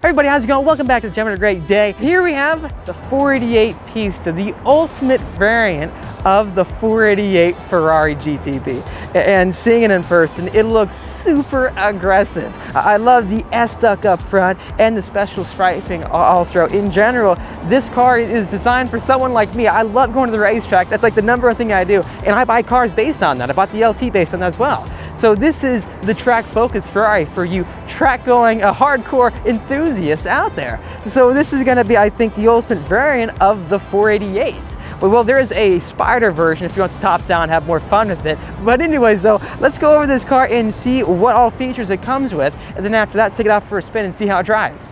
Everybody, how's it going? Welcome back to the Gym. A great day. Here we have the 488 Pista, the ultimate variant of the 488 Ferrari GTB. And seeing it in person, it looks super aggressive. I love the STEK up front and the special striping all throughout. In general, this car is designed for someone like me. I love going to the racetrack. That's like the number one thing I do. And I buy cars based on that. I bought the LT based on that as well. So this is the track focused Ferrari for you track going hardcore enthusiasts out there. So this is going to be, I think, the ultimate variant of the 488. Well, there is a Spider version if you want the top down, have more fun with it. But anyway, so let's go over this car and see what all features it comes with. And then after that, let's take it out for a spin and see how it drives.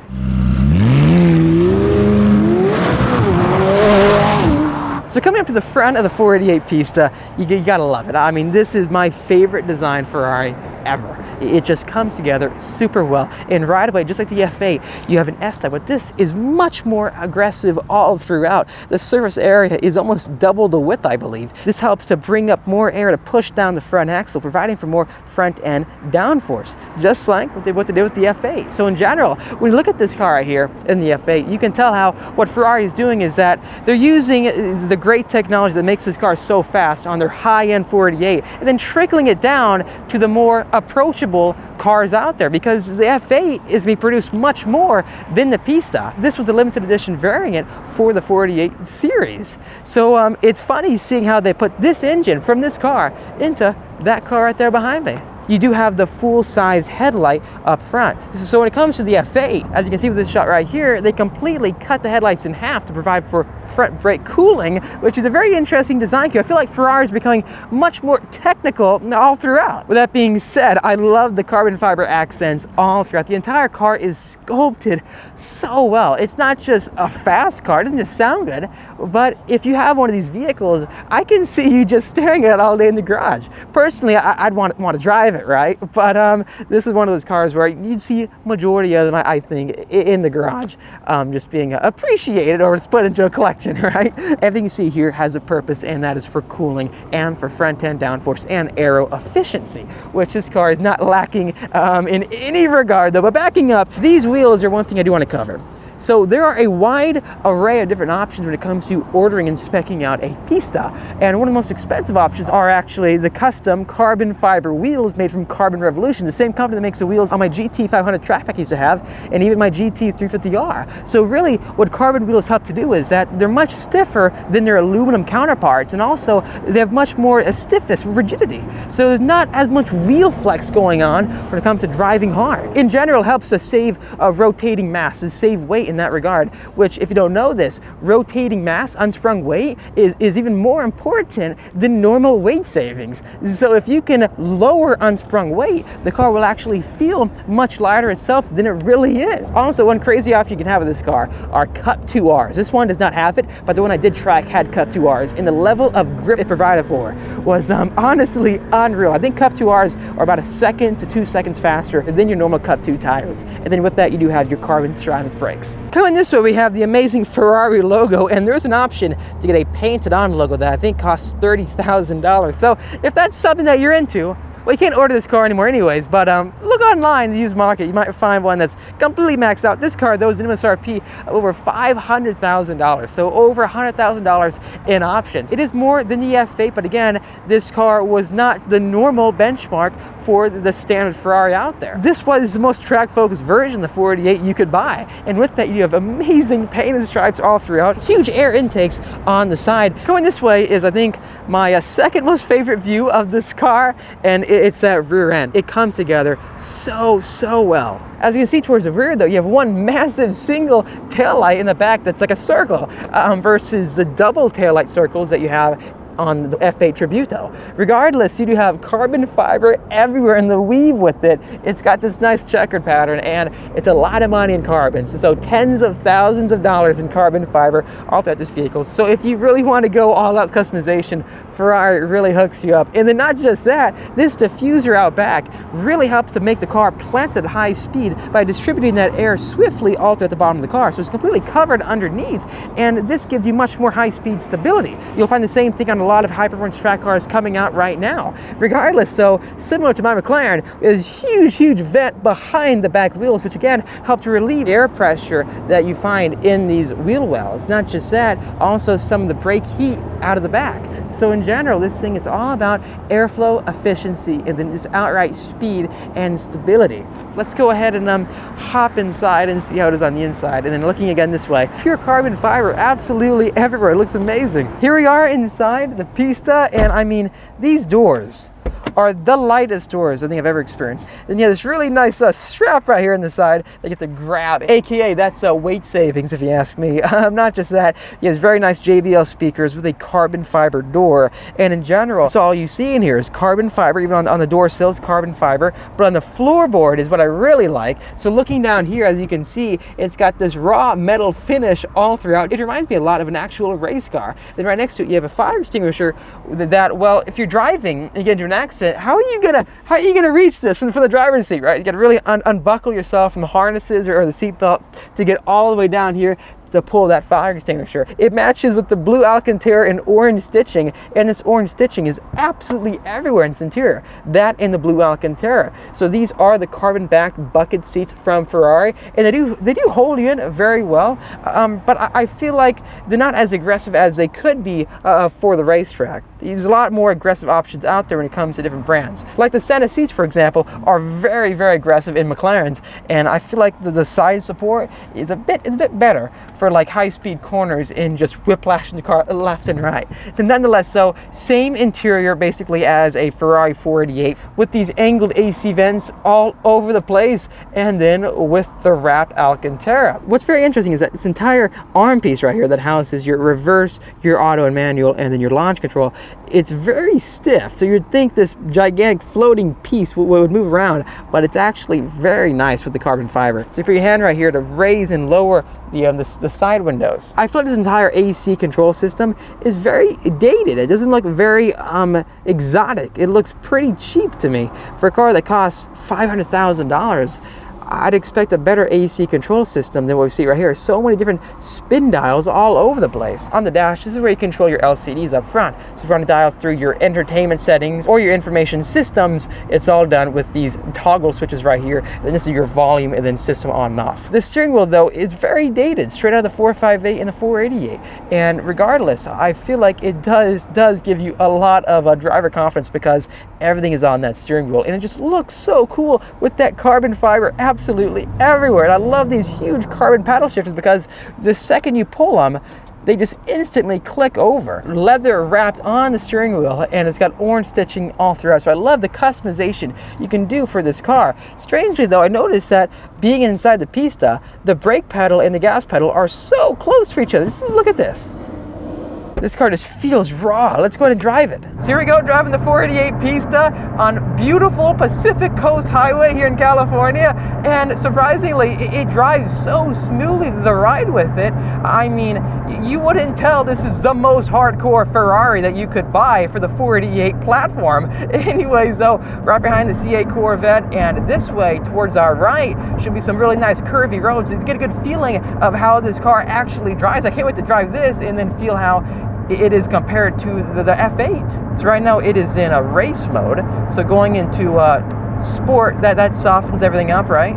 So coming up to the front of the 488 Pista, you gotta love it. I mean, this is my favorite design Ferrari ever. It just comes together super well. And right away, just like the F8, you have an S-Type, but this is much more aggressive all throughout. The surface area is almost double the width, I believe. This helps to bring up more air to push down the front axle, providing for more front end downforce, just like what they did with the F8. So in general, when you look at this car right here in the F8, you can tell how what Ferrari is doing is that they're using the great technology that makes this car so fast on their high-end 488, and then trickling it down to the more approachable cars out there, because the F8 is being produced much more than the Pista. This was a limited edition variant for the 488 series. So it's funny seeing how they put this engine from this car into that car right there behind me. You do have the full-size headlight up front. So when it comes to the F8, as you can see with this shot right here, they completely cut the headlights in half to provide for front brake cooling, which is a very interesting design here. I feel like Ferrari is becoming much more technical all throughout. With that being said, I love the carbon fiber accents all throughout. The entire car is sculpted so well. It's not just a fast car, it doesn't just sound good, but if you have one of these vehicles, I can see you just staring at it all day in the garage. Personally, I'd want to drive it, right? But this is one of those cars where you'd see majority of them, I think, in the garage, just being appreciated or it's put into a collection, right? Everything you see here has a purpose, and that is for cooling and for front-end downforce and aero efficiency, which this car is not lacking in any regard, though. But backing up, these wheels are one thing I do want to cover. So there are a wide array of different options when it comes to ordering and speccing out a Pista. And one of the most expensive options are actually the custom carbon fiber wheels made from Carbon Revolution, the same company that makes the wheels on my GT500 track pack I used to have, and even my GT350R. So really what carbon wheels help to do is that they're much stiffer than their aluminum counterparts, and also they have much more stiffness, rigidity. So there's not as much wheel flex going on when it comes to driving hard. In general, it helps to save rotating masses, save weight in that regard, which, if you don't know this, rotating mass, unsprung weight, is even more important than normal weight savings. So if you can lower unsprung weight, the car will actually feel much lighter itself than it really is. Also, one crazy option you can have with this car are Cup 2Rs. This one does not have it, but the one I did track had Cup 2Rs, and the level of grip it provided for was honestly unreal. I think Cup 2Rs are about 1 second to 2 seconds faster than your normal Cup 2 tires. And then with that, you do have your carbon ceramic brakes. Coming this way, we have the amazing Ferrari logo, and there's an option to get a painted on logo that I think costs $30,000. So if that's something that you're into, well, you can't order this car anymore anyways, but look online, the used market, you might find one that's completely maxed out. This car, though, is an MSRP of over $500,000, so over $100,000 in options. It is more than the F8, but again, this car was not the normal benchmark for the standard Ferrari out there. This was the most track-focused version of the 488 you could buy, and with that, you have amazing painted stripes all throughout, huge air intakes on the side. Going this way is, I think, my second most favorite view of this car, and it's that rear end. It comes together so well. As you can see towards the rear, though, you have one massive single taillight in the back that's like a circle versus the double taillight circles that you have on the F8 Tributo. Regardless, you do have carbon fiber everywhere in the weave with it. It's got this nice checkered pattern, and it's a lot of money in carbon. So tens of thousands of dollars in carbon fiber all throughout this vehicle. So if you really want to go all out customization, Ferrari really hooks you up. And then not just that, this diffuser out back really helps to make the car plant at high speed by distributing that air swiftly all throughout the bottom of the car. So it's completely covered underneath, and this gives you much more high-speed stability. You'll find the same thing on a lot of high-performance track cars coming out right now. Regardless, so similar to my McLaren, there's huge vent behind the back wheels, which again help to relieve air pressure that you find in these wheel wells. Not just that, also some of the brake heat out of the back. So in general, this thing, it's all about airflow efficiency and then just outright speed and stability. Let's go ahead and hop inside and see how it is on the inside. And then looking again this way, pure carbon fiber absolutely everywhere. It looks amazing. Here we are inside the Pista, and I mean, these doors are the lightest doors I think I've ever experienced. And you have this really nice strap right here on the side that you have to grab, aka that's weight savings if you ask me. Not just that, he has very nice JBL speakers with a carbon fiber door, and in general, so all you see in here is carbon fiber. Even on the door sill is carbon fiber, but on the floorboard is what I really like. So looking down here, as you can see, it's got this raw metal finish all throughout. It reminds me a lot of an actual race car. Then right next to it, you have a fire extinguisher that, well, if you're driving and you get into an accident, how are you gonna reach this from the driver's seat, right? You gotta really unbuckle yourself from the harnesses or the seatbelt to get all the way down here to pull that fire extinguisher. It matches with the blue Alcantara and orange stitching, and this orange stitching is absolutely everywhere in its interior. That and the blue Alcantara. So these are the carbon-backed bucket seats from Ferrari, and they do hold you in very well. But I feel like they're not as aggressive as they could be for the racetrack. There's a lot more aggressive options out there when it comes to different brands. Like the center seats, for example, are very aggressive in McLarens, and I feel like the side support is a bit better for like high-speed corners and just whiplashing the car left and right. But nonetheless, so same interior basically as a Ferrari 488 with these angled AC vents all over the place, and then with the wrapped Alcantara. What's very interesting is that this entire arm piece right here that houses your reverse, your auto and manual, and then your launch control, it's very stiff. So you'd think this gigantic floating piece would move around, but it's actually very nice with the carbon fiber. So you put your hand right here to raise and lower the side windows. I feel like this entire AC control system is very dated. It doesn't look very exotic. It looks pretty cheap to me. For a car that costs $500,000, I'd expect a better AC control system than what we see right here. So many different spin dials all over the place. On the dash, this is where you control your LCDs up front. So if you want to dial through your entertainment settings or your information systems, it's all done with these toggle switches right here. And this is your volume and then system on and off. The steering wheel, though, is very dated, straight out of the 458 and the 488. And regardless, I feel like it does give you a lot of driver confidence because everything is on that steering wheel. And it just looks so cool with that carbon fiber absolutely everywhere. And I love these huge carbon paddle shifters because the second you pull them, they just instantly click over. Leather wrapped on the steering wheel, and it's got orange stitching all throughout. So I love the customization you can do for this car. Strangely though, I noticed that being inside the Pista, the brake pedal and the gas pedal are so close to each other. Just look at this. This car just feels raw. Let's go ahead and drive it. So here we go, driving the 488 Pista on beautiful Pacific Coast Highway here in California. And surprisingly, it drives so smoothly, the ride with it. I mean, you wouldn't tell this is the most hardcore Ferrari that you could buy for the 488 platform. Anyways, though, right behind the C8 Corvette, and this way towards our right should be some really nice curvy roads to get a good feeling of how this car actually drives. I can't wait to drive this and then feel how it is compared to the F8. So right now it is in a race mode. So going into sport, that softens everything up, right?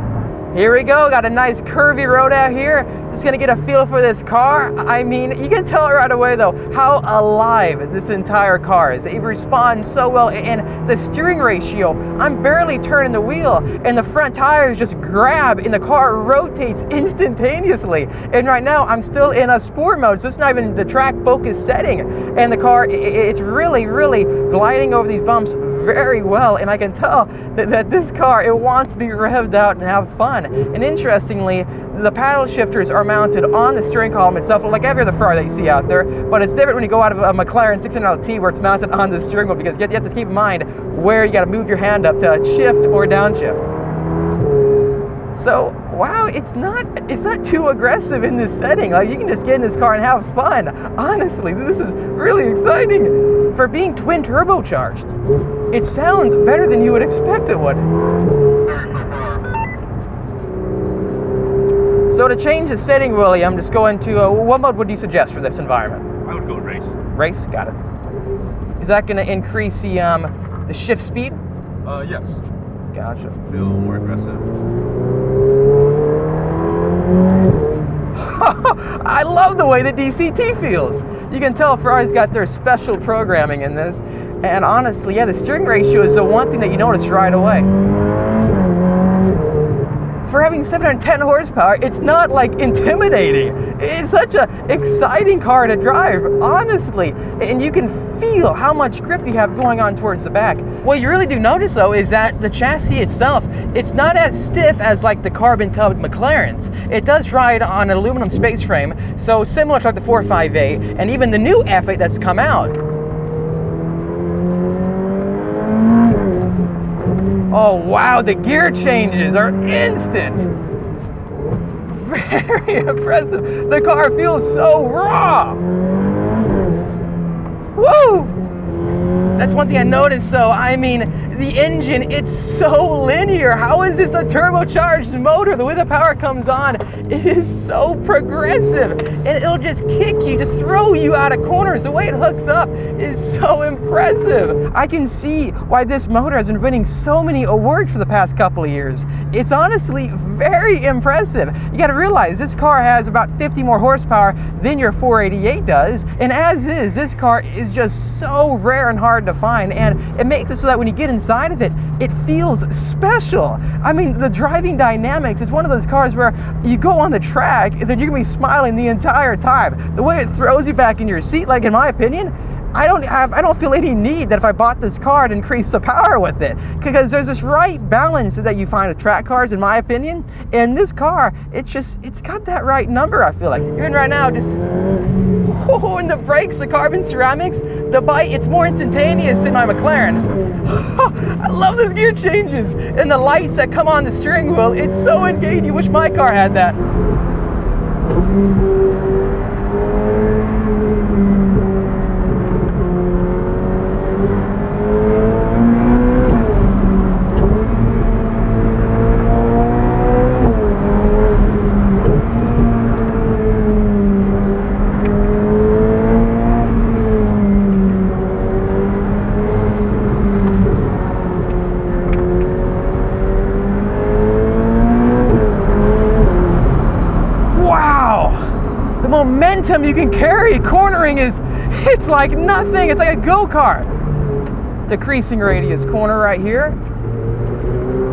Here we go, got a nice curvy road out here. Just gonna get a feel for this car. I mean, you can tell right away though how alive this entire car is. It responds so well, and the steering ratio, I'm barely turning the wheel and the front tires just grab and the car rotates instantaneously. And right now I'm still in a sport mode, so it's not even the track focus setting. And the car, it's really gliding over these bumps very well, and I can tell that this car, it wants to be revved out and have fun. And interestingly, the paddle shifters are mounted on the steering column itself, like every other Ferrari that you see out there, but it's different when you go out of a McLaren 600LT where it's mounted on the steering wheel, because you have to keep in mind where you got to move your hand up to shift or downshift. So, wow, it's not too aggressive in this setting. Like, you can just get in this car and have fun. Honestly, this is really exciting. For being twin turbocharged, it sounds better than you would expect it would. So to change the setting, Willie, I'm just going to, what mode would you suggest for this environment? I would go race. Race, got it. Is that going to increase the shift speed? Yes. Gotcha. Feel a little more aggressive. I love the way the DCT feels. You can tell Ferrari's got their special programming in this. And honestly, yeah, the steering ratio is the one thing that you notice right away. For having 710 horsepower, it's not like intimidating. It's such an exciting car to drive, honestly. And you can feel how much grip you have going on towards the back. What you really do notice though is that the chassis itself, it's not as stiff as like the carbon tubbed McLarens. It does ride on an aluminum space frame, so similar to like the 458 and even the new F8 that's come out. Oh wow, the gear changes are instant. Very impressive. The car feels so raw. Woo! That's one thing I noticed. So, I mean, the engine, it's so linear. How is this a turbocharged motor? The way the power comes on, it is so progressive. And it'll just kick you, just throw you out of corners. The way it hooks up is so impressive. I can see why this motor has been winning so many awards for the past couple of years. It's honestly very impressive. You gotta realize this car has about 50 more horsepower than your 488 does. And as is, this car is just so rare and hard to find, and it makes it so that when you get inside of it, it feels special. I mean, the driving dynamics is one of those cars where you go on the track and then you're gonna be smiling the entire time. The way it throws you back in your seat, like in my opinion, I don't feel any need that if I bought this car to increase the power with it, because there's this right balance that you find with track cars, in my opinion. And this car, it's got that right number, I feel like. Even right now, just, oh, and the brakes, the carbon ceramics, the bite, it's more instantaneous than my McLaren. I love those gear changes. And the lights that come on the steering wheel, it's so engaging. You wish my car had that. Momentum you can carry cornering it's like nothing. It's like a go-kart. Decreasing radius corner right here.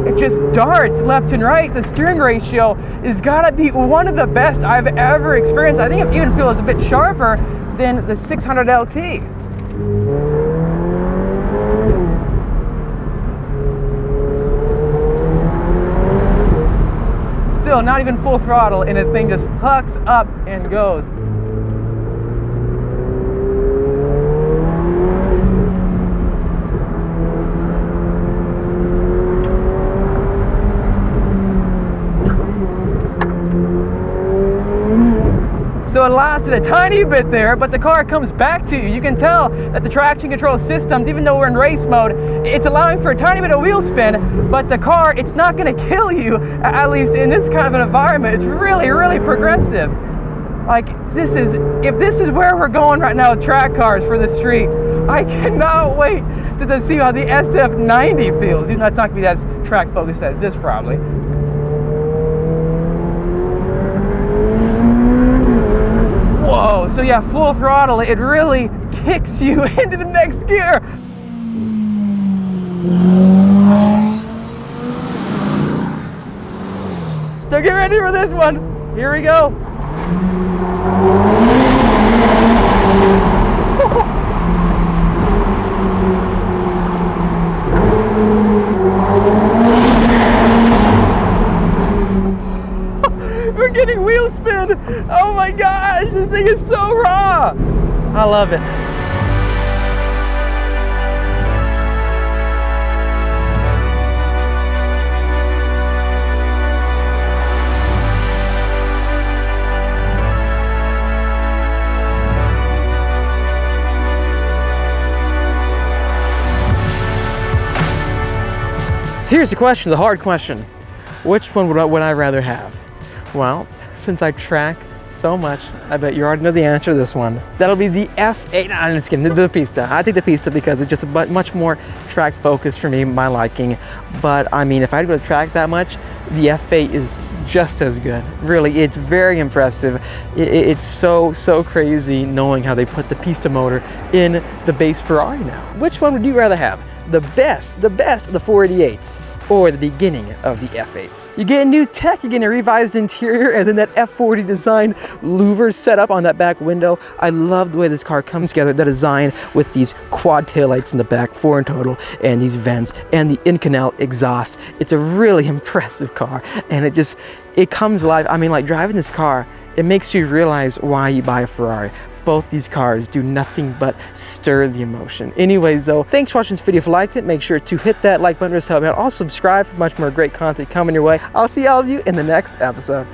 It just darts left and right. The steering ratio has got to be one of the best I've ever experienced. I think it even feels a bit sharper than the 600 LT. Still not even full throttle, and the thing just hucks up and goes. So it lasted a tiny bit there, but the car comes back to you. You can tell that the traction control systems, even though we're in race mode, it's allowing for a tiny bit of wheel spin, but the car, it's not gonna kill you, at least in this kind of an environment. It's really, really progressive. Like, if this is where we're going right now with track cars for the street, I cannot wait to see how the SF90 feels. Even though it's not gonna be as track focused as this probably. Whoa, so yeah, full throttle, it really kicks you into the next gear. So get ready for this one. Here we go. We're getting wheel spin. Oh my gosh, this thing is so raw. I love it. So here's the question, the hard question. Which one would I rather have? Well, since I track so much. I bet you already know the answer to this one. That'll be the F8. No, I'm just kidding. The Pista. I take the Pista because it's just much more track focused for me, my liking. But I mean, if I go to track that much, the F8 is just as good. Really, it's very impressive. It's so crazy knowing how they put the Pista motor in the base Ferrari now. Which one would you rather have? The best of the 488s or the beginning of the F8s? You get a new tech, you get a revised interior, and then that F40 design louver setup on that back window. I love the way this car comes together, the design with these quad taillights in the back, 4 in total, and these vents, and the in-canal exhaust. It's a really impressive car, and it comes alive. I mean, like driving this car, it makes you realize why you buy a Ferrari. Both these cars do nothing but stir the emotion. Anyways though, thanks for watching this video. If you liked it, make sure to hit that like button to help me out. Also subscribe for much more great content coming your way. I'll see all of you in the next episode.